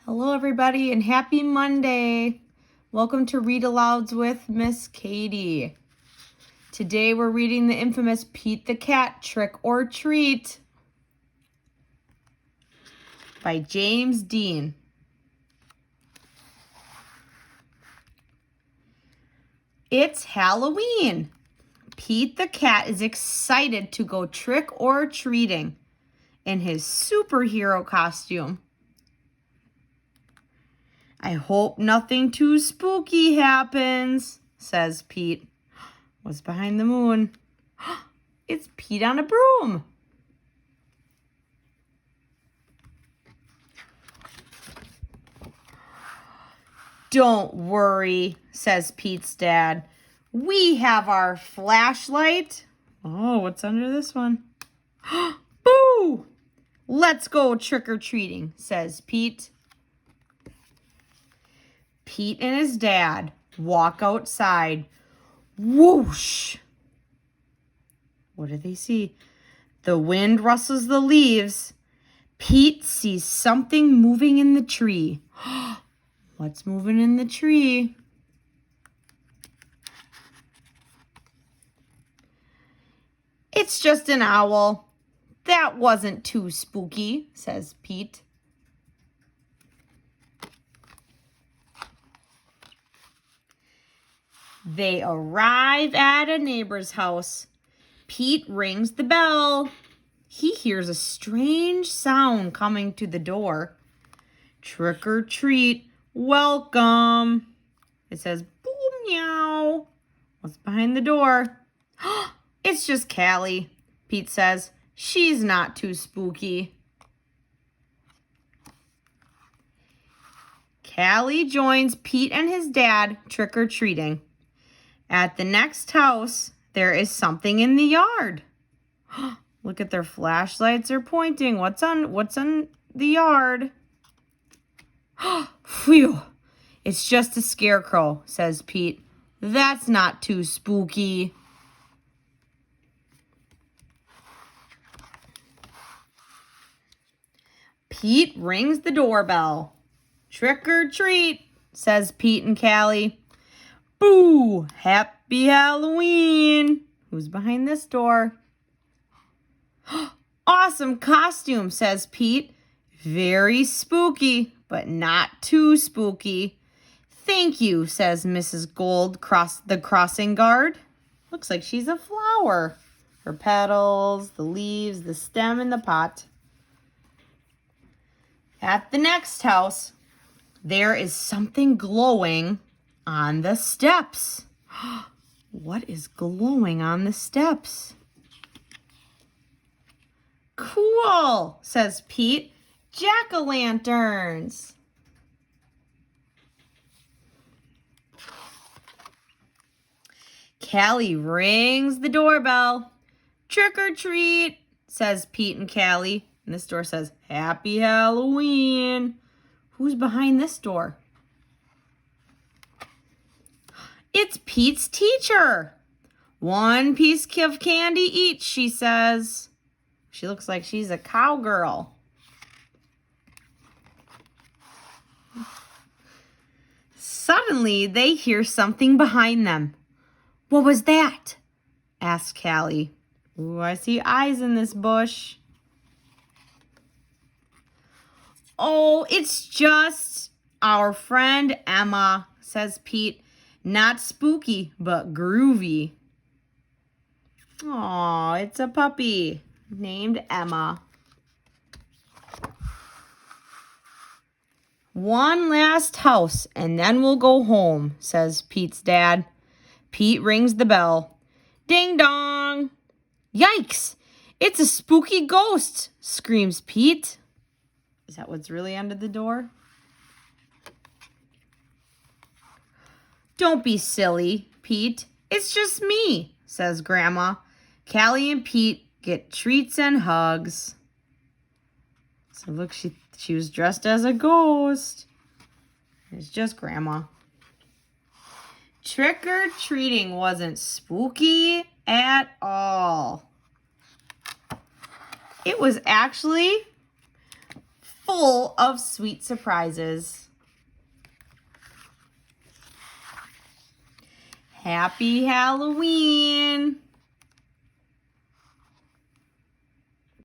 Hello, everybody, and happy Monday. Welcome to Read-Alouds with Miss Katie. Today, we're reading the infamous Pete the Cat Trick or Treat by James Dean. It's Halloween. Pete the Cat is excited to go trick or treating in his superhero costume. I hope nothing too spooky happens, says Pete. What's behind the moon? It's Pete on a broom. Don't worry, says Pete's dad. We have our flashlight. Oh, what's under this one? Boo! Let's go trick-or-treating, says Pete. Pete and his dad walk outside. Whoosh! What do they see? The wind rustles the leaves. Pete sees something moving in the tree. What's moving in the tree? It's just an owl. That wasn't too spooky, says Pete. They arrive at a neighbor's house. Pete rings the bell. He hears a strange sound coming to the door. Trick or treat, welcome. It says, boom, meow. What's behind the door? It's just Callie, Pete says. She's not too spooky. Callie joins Pete and his dad trick-or-treating. At the next house, there is something in the yard. Look at their flashlights are pointing. What's on the yard? Phew. It's just a scarecrow, says Pete. That's not too spooky. Pete rings the doorbell. Trick or treat, says Pete and Callie. Boo! Happy Halloween! Who's behind this door? Awesome costume, says Pete. Very spooky, but not too spooky. Thank you, says Mrs. Gold, the crossing guard. Looks like she's a flower. Her petals, the leaves, the stem, and the pot. At the next house, there is something glowing on the steps. What is glowing on the steps? Cool, says Pete. Jack-o'-lanterns. Callie rings the doorbell. Trick or treat, says Pete and Callie. And this door says, Happy Halloween. Who's behind this door? It's Pete's teacher. One piece of candy each, she says. She looks like she's a cowgirl. Suddenly, they hear something behind them. What was that? Asked Callie. Ooh, I see eyes in this bush. Oh, it's just our friend Emma, says Pete. Not spooky, but groovy. Aw, it's a puppy named Emma. One last house, and then we'll go home, says Pete's dad. Pete rings the bell. Ding dong! Yikes! It's a spooky ghost, screams Pete. Is that what's really under the door? Don't be silly, Pete. It's just me, says Grandma. Callie and Pete get treats and hugs. So look, she was dressed as a ghost. It's just Grandma. Trick-or-treating wasn't spooky at all. It was actually full of sweet surprises. Happy Halloween!